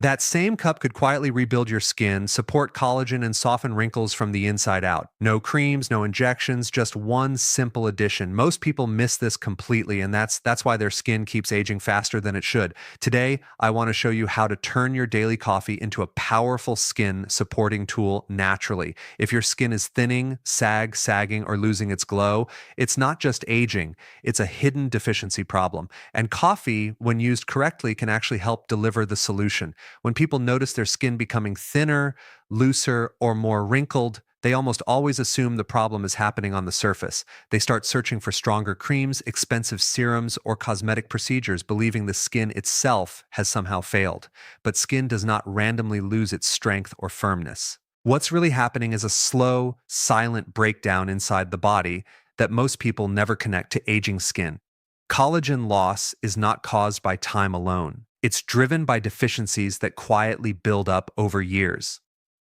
That same cup could quietly rebuild your skin, support collagen, and soften wrinkles from the inside out. No creams, no injections, just one simple addition. Most people miss this completely, and that's why their skin keeps aging faster than it should. Today, I want to show you how to turn your daily coffee into a powerful skin supporting tool naturally. If your skin is thinning, sagging, or losing its glow, it's not just aging, it's a hidden deficiency problem. And coffee, when used correctly, can actually help deliver the solution. When people notice their skin becoming thinner, looser, or more wrinkled, they almost always assume the problem is happening on the surface. They start searching for stronger creams, expensive serums, or cosmetic procedures, believing the skin itself has somehow failed. But skin does not randomly lose its strength or firmness. What's really happening is a slow, silent breakdown inside the body that most people never connect to aging skin. Collagen loss is not caused by time alone. It's driven by deficiencies that quietly build up over years.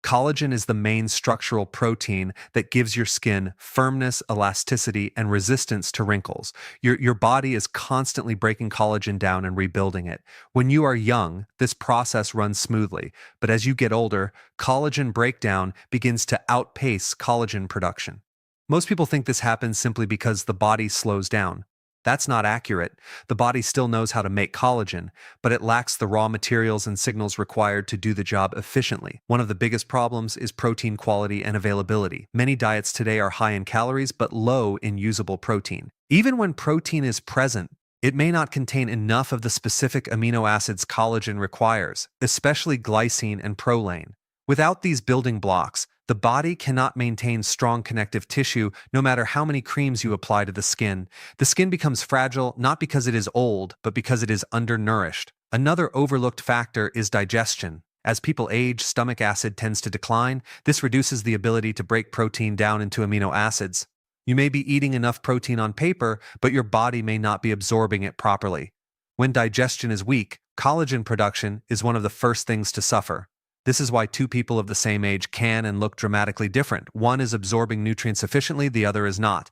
Collagen is the main structural protein that gives your skin firmness, elasticity, and resistance to wrinkles. Your body is constantly breaking collagen down and rebuilding it. When you are young, this process runs smoothly, but as you get older, collagen breakdown begins to outpace collagen production. Most people think this happens simply because the body slows down. That's not accurate. The body still knows how to make collagen, but it lacks the raw materials and signals required to do the job efficiently. One of the biggest problems is protein quality and availability. Many diets today are high in calories but low in usable protein. Even when protein is present, it may not contain enough of the specific amino acids collagen requires, especially glycine and proline. Without these building blocks, the body cannot maintain strong connective tissue no matter how many creams you apply to the skin. The skin becomes fragile not because it is old, but because it is undernourished. Another overlooked factor is digestion. As people age, stomach acid tends to decline. This reduces the ability to break protein down into amino acids. You may be eating enough protein on paper, but your body may not be absorbing it properly. When digestion is weak, collagen production is one of the first things to suffer. This is why two people of the same age can and look dramatically different. One is absorbing nutrients efficiently, the other is not.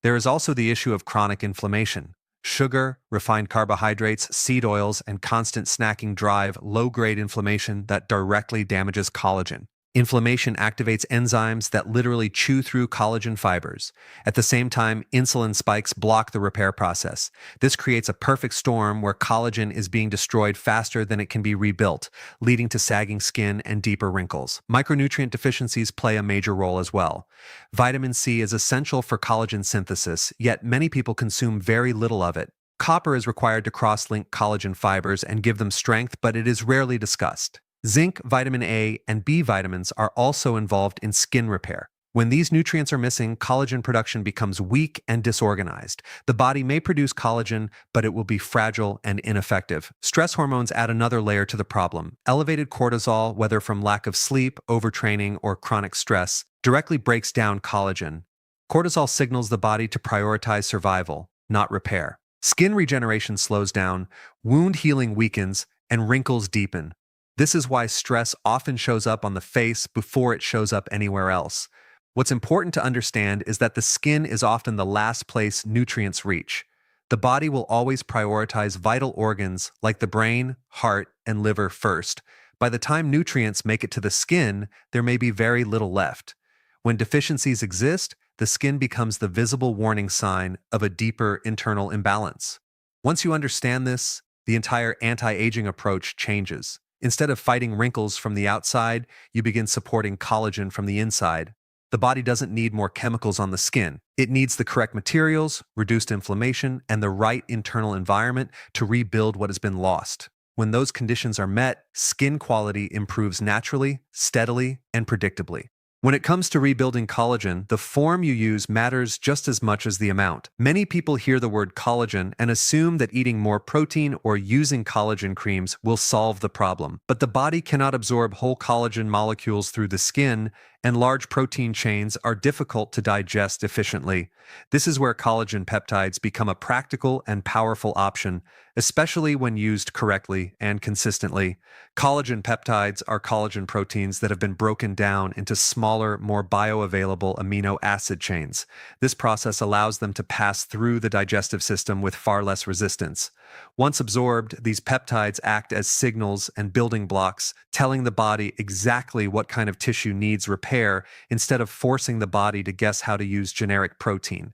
There is also the issue of chronic inflammation. Sugar, refined carbohydrates, seed oils, and constant snacking drive low-grade inflammation that directly damages collagen. Inflammation activates enzymes that literally chew through collagen fibers. At the same time, insulin spikes block the repair process. This creates a perfect storm where collagen is being destroyed faster than it can be rebuilt, leading to sagging skin and deeper wrinkles. Micronutrient deficiencies play a major role as well. Vitamin C is essential for collagen synthesis, yet many people consume very little of it. Copper is required to cross-link collagen fibers and give them strength, but it is rarely discussed. Zinc, vitamin A, and B vitamins are also involved in skin repair. When these nutrients are missing, collagen production becomes weak and disorganized. The body may produce collagen, but it will be fragile and ineffective. Stress hormones add another layer to the problem. Elevated cortisol, whether from lack of sleep, overtraining, or chronic stress, directly breaks down collagen. Cortisol signals the body to prioritize survival, not repair. Skin regeneration slows down, wound healing weakens, and wrinkles deepen. This is why stress often shows up on the face before it shows up anywhere else. What's important to understand is that the skin is often the last place nutrients reach. The body will always prioritize vital organs like the brain, heart, and liver first. By the time nutrients make it to the skin, there may be very little left. When deficiencies exist, the skin becomes the visible warning sign of a deeper internal imbalance. Once you understand this, the entire anti-aging approach changes. Instead of fighting wrinkles from the outside, you begin supporting collagen from the inside. The body doesn't need more chemicals on the skin. It needs the correct materials, reduced inflammation, and the right internal environment to rebuild what has been lost. When those conditions are met, skin quality improves naturally, steadily, and predictably. When it comes to rebuilding collagen, the form you use matters just as much as the amount. Many people hear the word collagen and assume that eating more protein or using collagen creams will solve the problem. But the body cannot absorb whole collagen molecules through the skin, and large protein chains are difficult to digest efficiently. This is where collagen peptides become a practical and powerful option, especially when used correctly and consistently. Collagen peptides are collagen proteins that have been broken down into smaller, more bioavailable amino acid chains. This process allows them to pass through the digestive system with far less resistance. Once absorbed, these peptides act as signals and building blocks, telling the body exactly what kind of tissue needs repair instead of forcing the body to guess how to use generic protein.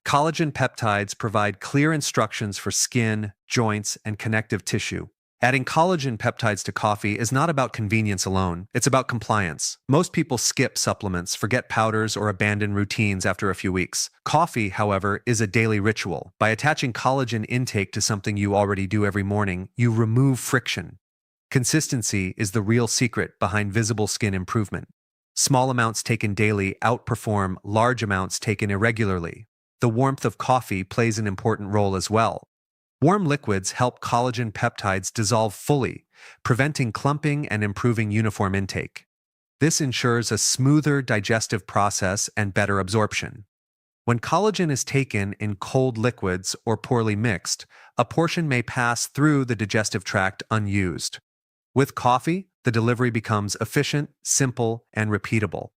Collagen peptides provide clear instructions for skin, joints, and connective tissue. Adding collagen peptides to coffee is not about convenience alone, it's about compliance. Most people skip supplements, forget powders, or abandon routines after a few weeks. Coffee, however, is a daily ritual. By attaching collagen intake to something you already do every morning, you remove friction. Consistency is the real secret behind visible skin improvement. Small amounts taken daily outperform large amounts taken irregularly. The warmth of coffee plays an important role as well. Warm liquids help collagen peptides dissolve fully, preventing clumping and improving uniform intake. This ensures a smoother digestive process and better absorption. When collagen is taken in cold liquids or poorly mixed, a portion may pass through the digestive tract unused. With coffee, the delivery becomes efficient, simple, and repeatable.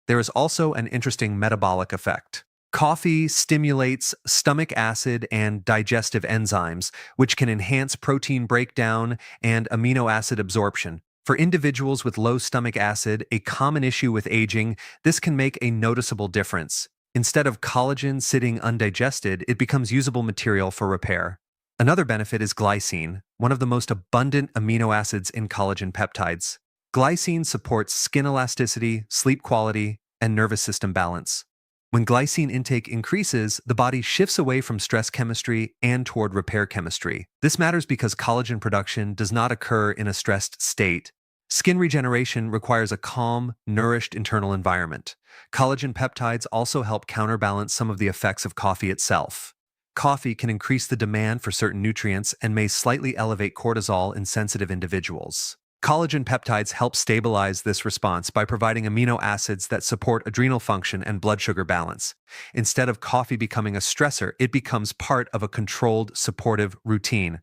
There is also an interesting metabolic effect. Coffee stimulates stomach acid and digestive enzymes, which can enhance protein breakdown and amino acid absorption. For individuals with low stomach acid, a common issue with aging, this can make a noticeable difference. Instead of collagen sitting undigested, it becomes usable material for repair. Another benefit is glycine, one of the most abundant amino acids in collagen peptides. Glycine supports skin elasticity, sleep quality, and nervous system balance. When glycine intake increases, the body shifts away from stress chemistry and toward repair chemistry. This matters because collagen production does not occur in a stressed state. Skin regeneration requires a calm, nourished internal environment. Collagen peptides also help counterbalance some of the effects of coffee itself. Coffee can increase the demand for certain nutrients and may slightly elevate cortisol in sensitive individuals. Collagen peptides help stabilize this response by providing amino acids that support adrenal function and blood sugar balance. Instead of coffee becoming a stressor, it becomes part of a controlled, supportive routine.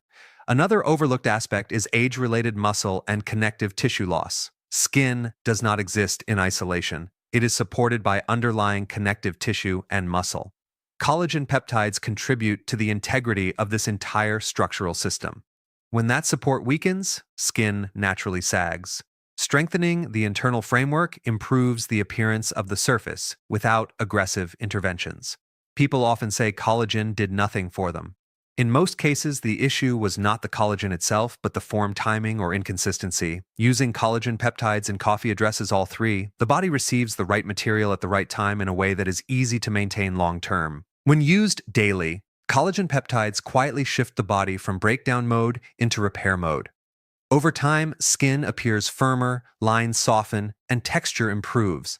Another overlooked aspect is age-related muscle and connective tissue loss. Skin does not exist in isolation. It is supported by underlying connective tissue and muscle. Collagen peptides contribute to the integrity of this entire structural system. When that support weakens, skin naturally sags. Strengthening the internal framework improves the appearance of the surface without aggressive interventions. People often say collagen did nothing for them. In most cases, the issue was not the collagen itself, but the form timing or inconsistency. Using collagen peptides in coffee addresses all three. The body receives the right material at the right time in a way that is easy to maintain long term. When used daily, collagen peptides quietly shift the body from breakdown mode into repair mode. Over time, skin appears firmer, lines soften, and texture improves.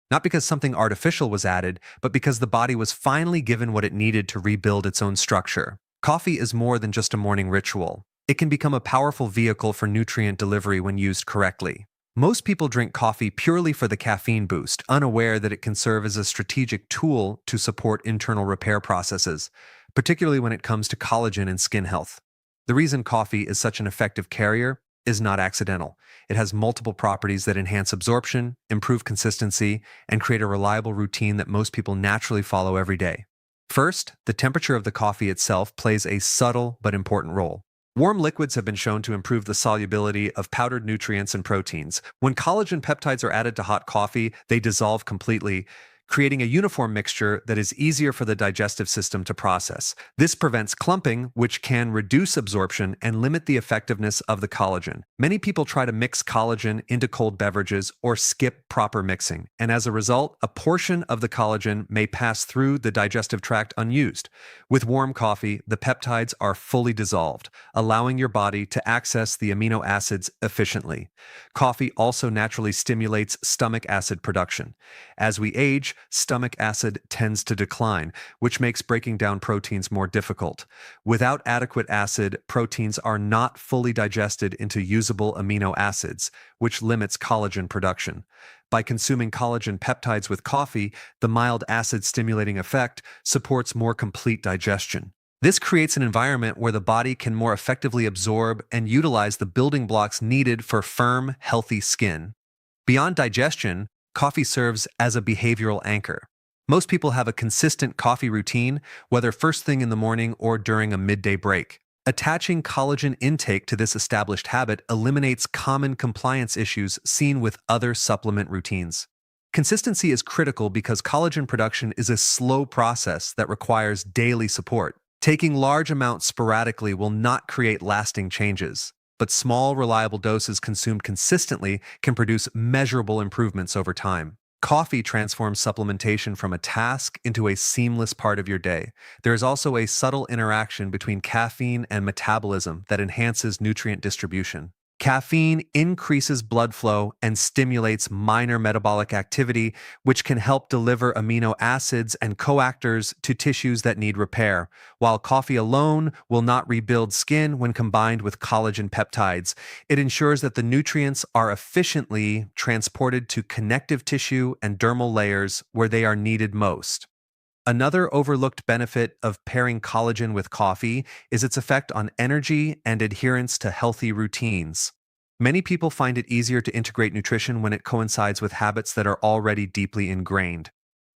Not because something artificial was added, but because the body was finally given what it needed to rebuild its own structure. Coffee is more than just a morning ritual. It can become a powerful vehicle for nutrient delivery when used correctly. Most people drink coffee purely for the caffeine boost, unaware that it can serve as a strategic tool to support internal repair processes, particularly when it comes to collagen and skin health. The reason coffee is such an effective carrier is not accidental. It has multiple properties that enhance absorption, improve consistency, and create a reliable routine that most people naturally follow every day. First, the temperature of the coffee itself plays a subtle but important role. Warm liquids have been shown to improve the solubility of powdered nutrients and proteins. When collagen peptides are added to hot coffee, they dissolve completely, creating a uniform mixture that is easier for the digestive system to process. This prevents clumping, which can reduce absorption and limit the effectiveness of the collagen. Many people try to mix collagen into cold beverages or skip proper mixing, and as a result, a portion of the collagen may pass through the digestive tract unused. With warm coffee, the peptides are fully dissolved, allowing your body to access the amino acids efficiently. Coffee also naturally stimulates stomach acid production. As we age, stomach acid tends to decline, which makes breaking down proteins more difficult. Without adequate acid, proteins are not fully digested into usable amino acids, which limits collagen production. By consuming collagen peptides with coffee, the mild acid-stimulating effect supports more complete digestion. This creates an environment where the body can more effectively absorb and utilize the building blocks needed for firm, healthy skin. Beyond digestion, coffee serves as a behavioral anchor. Most people have a consistent coffee routine, whether first thing in the morning or during a midday break. Attaching collagen intake to this established habit eliminates common compliance issues seen with other supplement routines. Consistency is critical because collagen production is a slow process that requires daily support. Taking large amounts sporadically will not create lasting changes, but small, reliable doses consumed consistently can produce measurable improvements over time. Coffee transforms supplementation from a task into a seamless part of your day. There is also a subtle interaction between caffeine and metabolism that enhances nutrient distribution. Caffeine increases blood flow and stimulates minor metabolic activity, which can help deliver amino acids and coactors to tissues that need repair, while coffee alone will not rebuild skin when combined with collagen peptides. It ensures that the nutrients are efficiently transported to connective tissue and dermal layers where they are needed most. Another overlooked benefit of pairing collagen with coffee is its effect on energy and adherence to healthy routines. Many people find it easier to integrate nutrition when it coincides with habits that are already deeply ingrained.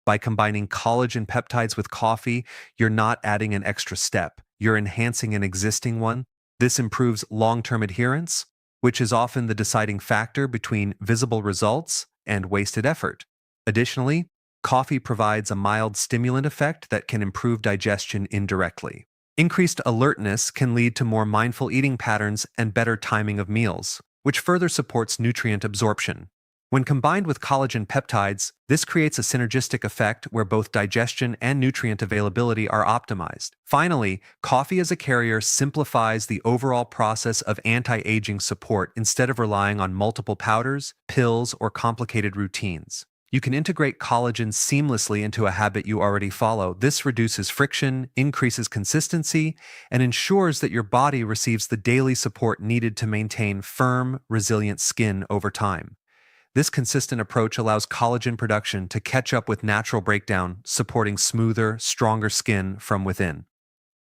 By combining collagen peptides with coffee, you're not adding an extra step, you're enhancing an existing one. This improves long-term adherence, which is often the deciding factor between visible results and wasted effort. Additionally, coffee provides a mild stimulant effect that can improve digestion indirectly. Increased alertness can lead to more mindful eating patterns and better timing of meals, which further supports nutrient absorption. When combined with collagen peptides, this creates a synergistic effect where both digestion and nutrient availability are optimized. Finally, coffee as a carrier simplifies the overall process of anti-aging support instead of relying on multiple powders, pills, or complicated routines. You can integrate collagen seamlessly into a habit you already follow. This reduces friction, increases consistency, and ensures that your body receives the daily support needed to maintain firm, resilient skin over time. This consistent approach allows collagen production to catch up with natural breakdown, supporting smoother, stronger skin from within.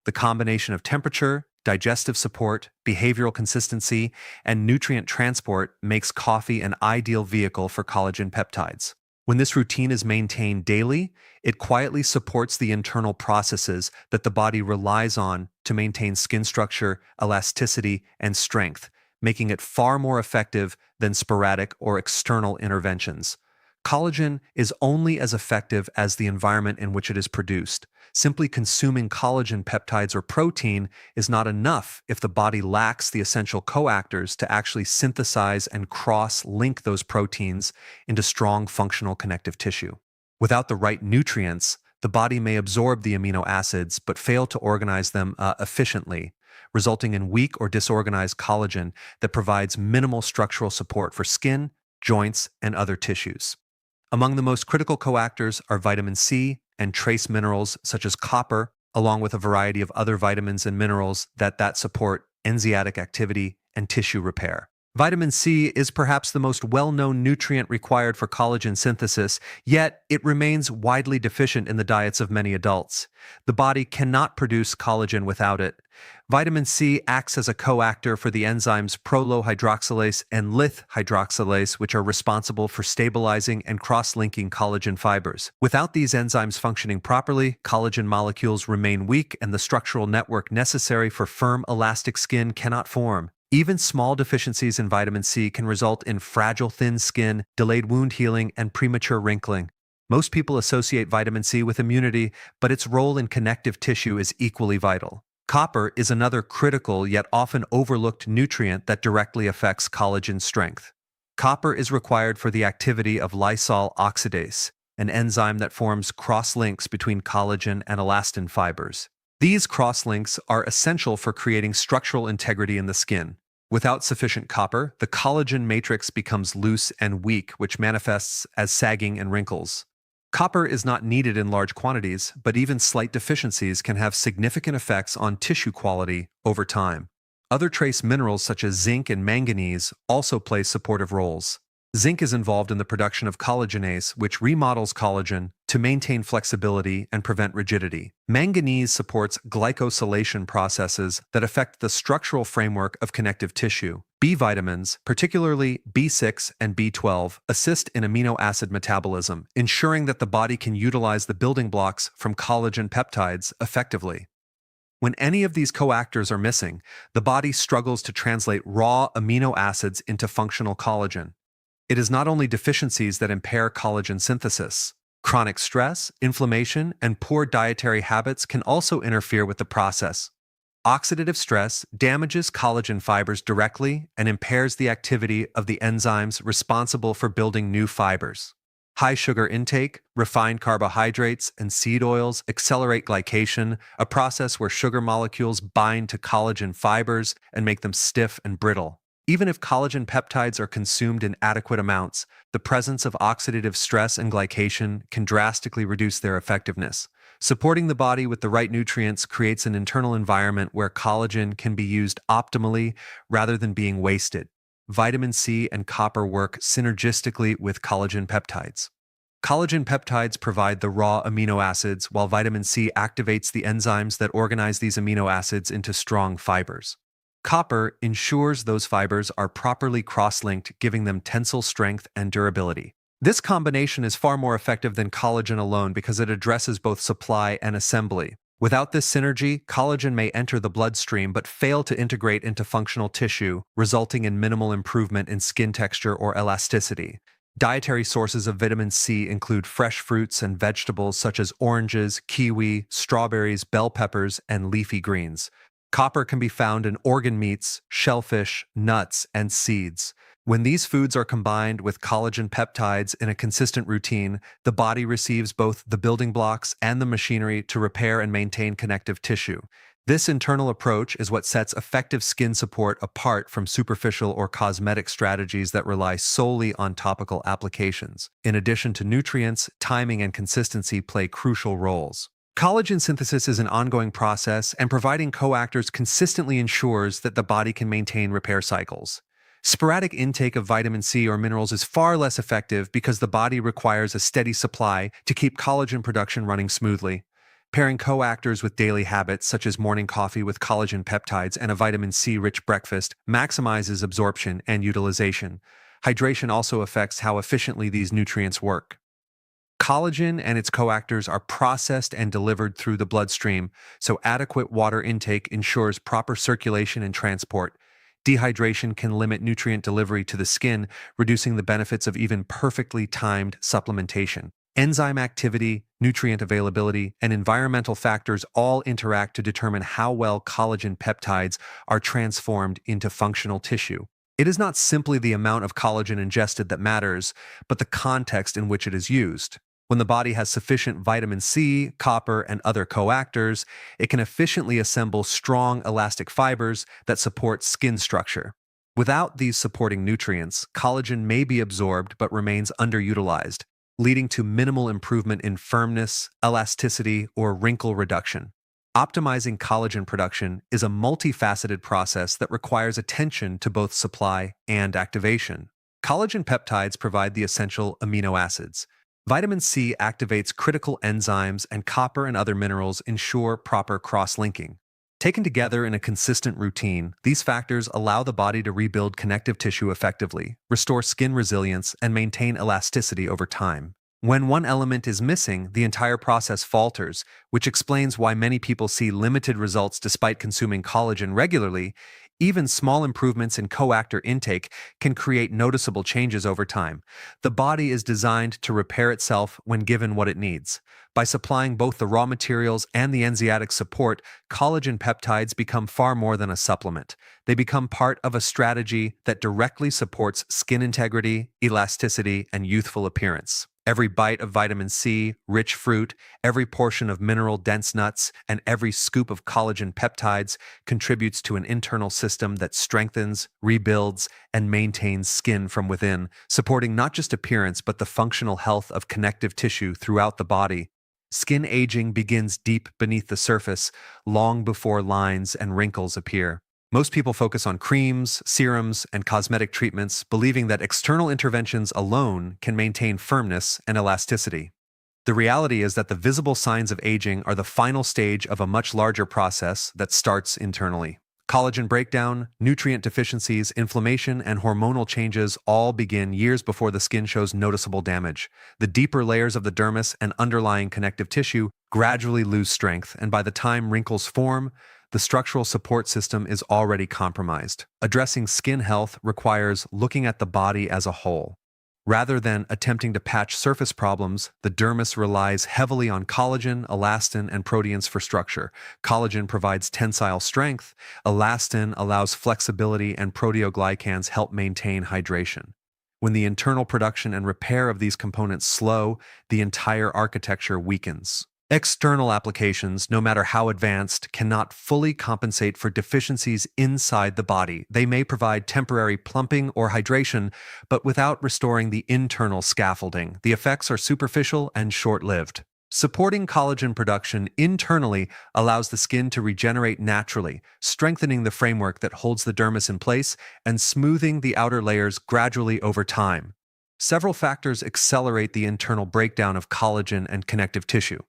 The combination of temperature, digestive support, behavioral consistency, and nutrient transport makes coffee an ideal vehicle for collagen peptides. When this routine is maintained daily, it quietly supports the internal processes that the body relies on to maintain skin structure, elasticity, and strength, making it far more effective than sporadic or external interventions. Collagen is only as effective as the environment in which it is produced. Simply consuming collagen peptides or protein is not enough if the body lacks the essential coactors to actually synthesize and cross-link those proteins into strong functional connective tissue. Without the right nutrients, the body may absorb the amino acids but fail to organize them efficiently, resulting in weak or disorganized collagen that provides minimal structural support for skin, joints, and other tissues. Among the most critical coactors are vitamin C and trace minerals such as copper, along with a variety of other vitamins and minerals that support enzymatic activity and tissue repair. Vitamin C is perhaps the most well-known nutrient required for collagen synthesis, yet it remains widely deficient in the diets of many adults. The body cannot produce collagen without it. Vitamin C acts as a coactor for the enzymes prolohydroxylase and lith hydroxylase, which are responsible for stabilizing and cross-linking collagen fibers. Without these enzymes functioning properly, collagen molecules remain weak and the structural network necessary for firm, elastic skin cannot form. Even small deficiencies in vitamin C can result in fragile, thin skin, delayed wound healing, and premature wrinkling. Most people associate vitamin C with immunity, but its role in connective tissue is equally vital. Copper is another critical yet often overlooked nutrient that directly affects collagen strength. Copper is required for the activity of lysol oxidase, an enzyme that forms cross-links between collagen and elastin fibers. These cross-links are essential for creating structural integrity in the skin. Without sufficient copper, the collagen matrix becomes loose and weak, which manifests as sagging and wrinkles. Copper is not needed in large quantities, but even slight deficiencies can have significant effects on tissue quality over time. Other trace minerals such as zinc and manganese also play supportive roles. Zinc is involved in the production of collagenase, which remodels collagen to maintain flexibility and prevent rigidity. Manganese supports glycosylation processes that affect the structural framework of connective tissue. B vitamins, particularly B6 and B12, assist in amino acid metabolism, ensuring that the body can utilize the building blocks from collagen peptides effectively. When any of these coactors are missing, the body struggles to translate raw amino acids into functional collagen. It is not only deficiencies that impair collagen synthesis. Chronic stress, inflammation, and poor dietary habits can also interfere with the process. Oxidative stress damages collagen fibers directly and impairs the activity of the enzymes responsible for building new fibers. High sugar intake, refined carbohydrates, and seed oils accelerate glycation, a process where sugar molecules bind to collagen fibers and make them stiff and brittle. Even if collagen peptides are consumed in adequate amounts, the presence of oxidative stress and glycation can drastically reduce their effectiveness. Supporting the body with the right nutrients creates an internal environment where collagen can be used optimally rather than being wasted. Vitamin C and copper work synergistically with collagen peptides. Collagen peptides provide the raw amino acids, while vitamin C activates the enzymes that organize these amino acids into strong fibers. Copper ensures those fibers are properly cross-linked, giving them tensile strength and durability. This combination is far more effective than collagen alone because it addresses both supply and assembly. Without this synergy, collagen may enter the bloodstream but fail to integrate into functional tissue, resulting in minimal improvement in skin texture or elasticity. Dietary sources of vitamin C include fresh fruits and vegetables such as oranges, kiwi, strawberries, bell peppers, and leafy greens. Copper can be found in organ meats, shellfish, nuts, and seeds. When these foods are combined with collagen peptides in a consistent routine, the body receives both the building blocks and the machinery to repair and maintain connective tissue. This internal approach is what sets effective skin support apart from superficial or cosmetic strategies that rely solely on topical applications. In addition to nutrients, timing and consistency play crucial roles. Collagen synthesis is an ongoing process, and providing coactors consistently ensures that the body can maintain repair cycles. Sporadic intake of vitamin C or minerals is far less effective because the body requires a steady supply to keep collagen production running smoothly. Pairing coactors with daily habits, such as morning coffee with collagen peptides and a vitamin C-rich breakfast, maximizes absorption and utilization. Hydration also affects how efficiently these nutrients work. Collagen and its coactors are processed and delivered through the bloodstream, so adequate water intake ensures proper circulation and transport. Dehydration can limit nutrient delivery to the skin, reducing the benefits of even perfectly timed supplementation. Enzyme activity, nutrient availability, and environmental factors all interact to determine how well collagen peptides are transformed into functional tissue. It is not simply the amount of collagen ingested that matters, but the context in which it is used. When the body has sufficient vitamin C, copper, and other coactors, it can efficiently assemble strong elastic fibers that support skin structure. Without these supporting nutrients, collagen may be absorbed but remains underutilized, leading to minimal improvement in firmness, elasticity, or wrinkle reduction. Optimizing collagen production is a multifaceted process that requires attention to both supply and activation. Collagen peptides provide the essential amino acids. Vitamin C activates critical enzymes, and copper and other minerals ensure proper cross-linking. Taken together in a consistent routine, these factors allow the body to rebuild connective tissue effectively, restore skin resilience, and maintain elasticity over time. When one element is missing, the entire process falters, which explains why many people see limited results despite consuming collagen regularly. Even small improvements in coactor intake can create noticeable changes over time. The body is designed to repair itself when given what it needs. By supplying both the raw materials and the enzymatic support, collagen peptides become far more than a supplement. They become part of a strategy that directly supports skin integrity, elasticity, and youthful appearance. Every bite of vitamin C, rich fruit, every portion of mineral-dense nuts, and every scoop of collagen peptides contributes to an internal system that strengthens, rebuilds, and maintains skin from within, supporting not just appearance but the functional health of connective tissue throughout the body. Skin aging begins deep beneath the surface, long before lines and wrinkles appear. Most people focus on creams, serums, and cosmetic treatments, believing that external interventions alone can maintain firmness and elasticity. The reality is that the visible signs of aging are the final stage of a much larger process that starts internally. Collagen breakdown, nutrient deficiencies, inflammation, and hormonal changes all begin years before the skin shows noticeable damage. The deeper layers of the dermis and underlying connective tissue gradually lose strength, and by the time wrinkles form, the structural support system is already compromised. Addressing skin health requires looking at the body as a whole. Rather than attempting to patch surface problems, the dermis relies heavily on collagen, elastin, and proteins for structure. Collagen provides tensile strength, elastin allows flexibility, and proteoglycans help maintain hydration. When the internal production and repair of these components slow, the entire architecture weakens. External applications, no matter how advanced, cannot fully compensate for deficiencies inside the body. They may provide temporary plumping or hydration, but without restoring the internal scaffolding. The effects are superficial and short-lived. Supporting collagen production internally allows the skin to regenerate naturally, strengthening the framework that holds the dermis in place and smoothing the outer layers gradually over time. Several factors accelerate the internal breakdown of collagen and connective tissue.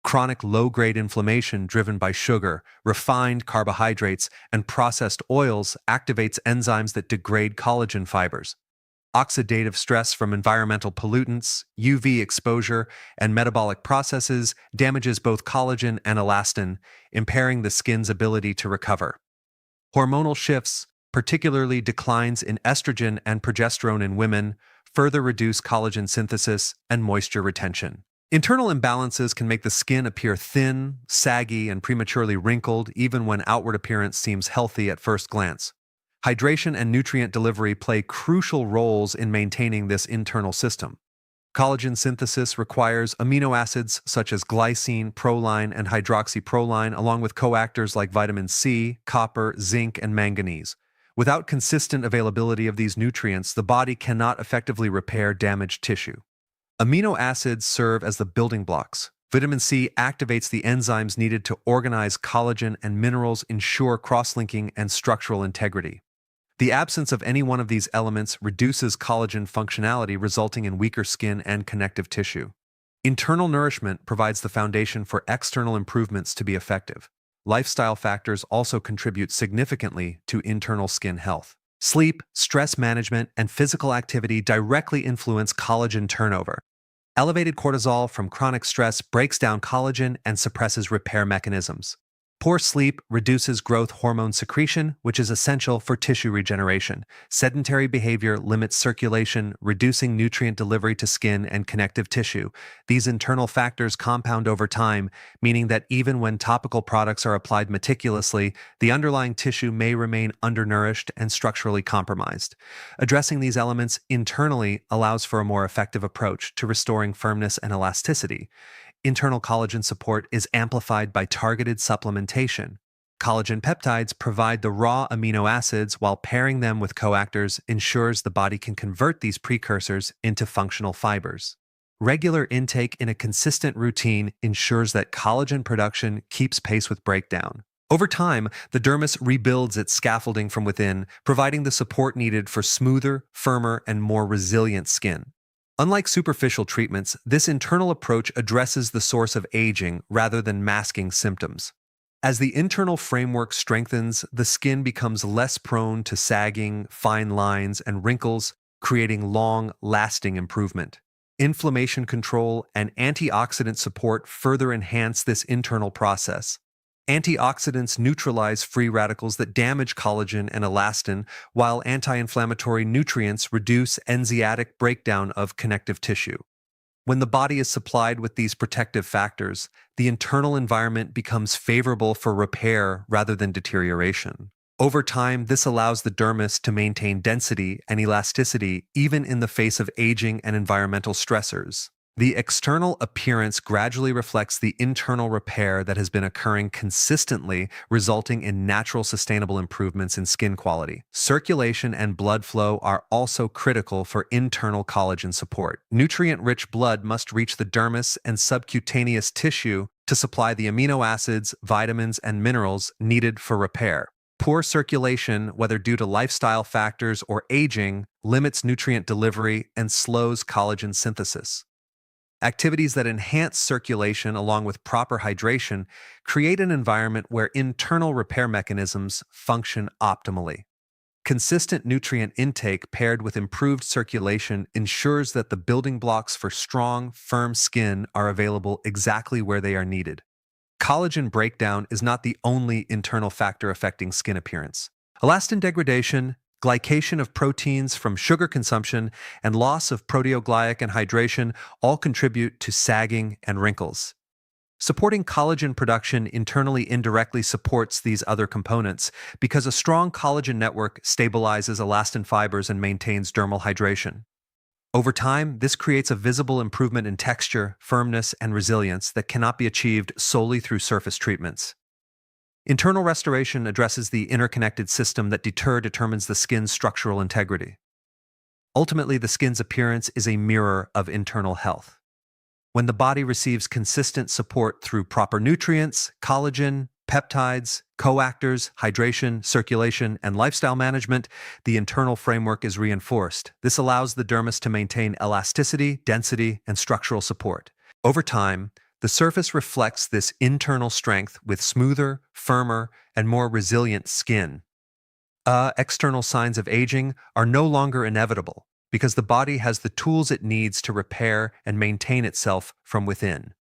Chronic low-grade inflammation driven by sugar, refined carbohydrates, and processed oils activates enzymes that degrade collagen fibers. Oxidative stress from environmental pollutants, UV exposure, and metabolic processes damages both collagen and elastin, impairing the skin's ability to recover. Hormonal shifts, particularly declines in estrogen and progesterone in women, further reduce collagen synthesis and moisture retention. Internal imbalances can make the skin appear thin, saggy, and prematurely wrinkled, even when outward appearance seems healthy at first glance. Hydration and nutrient delivery play crucial roles in maintaining this internal system. Collagen synthesis requires amino acids such as glycine, proline, and hydroxyproline, along with coactors like vitamin C, copper, zinc, and manganese. Without consistent availability of these nutrients, the body cannot effectively repair damaged tissue. Amino acids serve as the building blocks. Vitamin C activates the enzymes needed to organize collagen, and minerals ensure cross-linking and structural integrity. The absence of any one of these elements reduces collagen functionality, resulting in weaker skin and connective tissue. Internal nourishment provides the foundation for external improvements to be effective. Lifestyle factors also contribute significantly to internal skin health. Sleep, stress management, and physical activity directly influence collagen turnover. Elevated cortisol from chronic stress breaks down collagen and suppresses repair mechanisms. Poor sleep reduces growth hormone secretion, which is essential for tissue regeneration. Sedentary behavior limits circulation, reducing nutrient delivery to skin and connective tissue. These internal factors compound over time, meaning that even when topical products are applied meticulously, the underlying tissue may remain undernourished and structurally compromised. Addressing these elements internally allows for a more effective approach to restoring firmness and elasticity. Internal collagen support is amplified by targeted supplementation. Collagen peptides provide the raw amino acids, while pairing them with coactors ensures the body can convert these precursors into functional fibers. Regular intake in a consistent routine ensures that collagen production keeps pace with breakdown. Over time, the dermis rebuilds its scaffolding from within, providing the support needed for smoother, firmer, and more resilient skin. Unlike superficial treatments, this internal approach addresses the source of aging rather than masking symptoms. As the internal framework strengthens, the skin becomes less prone to sagging, fine lines, and wrinkles, creating long-lasting improvement. Inflammation control and antioxidant support further enhance this internal process. Antioxidants neutralize free radicals that damage collagen and elastin, while anti-inflammatory nutrients reduce enzymatic breakdown of connective tissue. When the body is supplied with these protective factors, the internal environment becomes favorable for repair rather than deterioration. Over time, this allows the dermis to maintain density and elasticity even in the face of aging and environmental stressors. The external appearance gradually reflects the internal repair that has been occurring consistently, resulting in natural, sustainable improvements in skin quality. Circulation and blood flow are also critical for internal collagen support. Nutrient-rich blood must reach the dermis and subcutaneous tissue to supply the amino acids, vitamins, and minerals needed for repair. Poor circulation, whether due to lifestyle factors or aging, limits nutrient delivery and slows collagen synthesis. Activities that enhance circulation along with proper hydration create an environment where internal repair mechanisms function optimally. Consistent nutrient intake paired with improved circulation ensures that the building blocks for strong, firm skin are available exactly where they are needed. Collagen breakdown is not the only internal factor affecting skin appearance. Elastin degradation, glycation of proteins from sugar consumption, and loss of proteoglycan hydration all contribute to sagging and wrinkles. Supporting collagen production internally indirectly supports these other components because a strong collagen network stabilizes elastin fibers and maintains dermal hydration. Over time, this creates a visible improvement in texture, firmness, and resilience that cannot be achieved solely through surface treatments. Internal restoration addresses the interconnected system that determines the skin's structural integrity. Ultimately, the skin's appearance is a mirror of internal health. When the body receives consistent support through proper nutrients, collagen, peptides, coactors, hydration, circulation, and lifestyle management, the internal framework is reinforced. This allows the dermis to maintain elasticity, density, and structural support. Over time, the surface reflects this internal strength with smoother, firmer, and more resilient skin. External signs of aging are no longer inevitable because the body has the tools it needs to repair and maintain itself from within.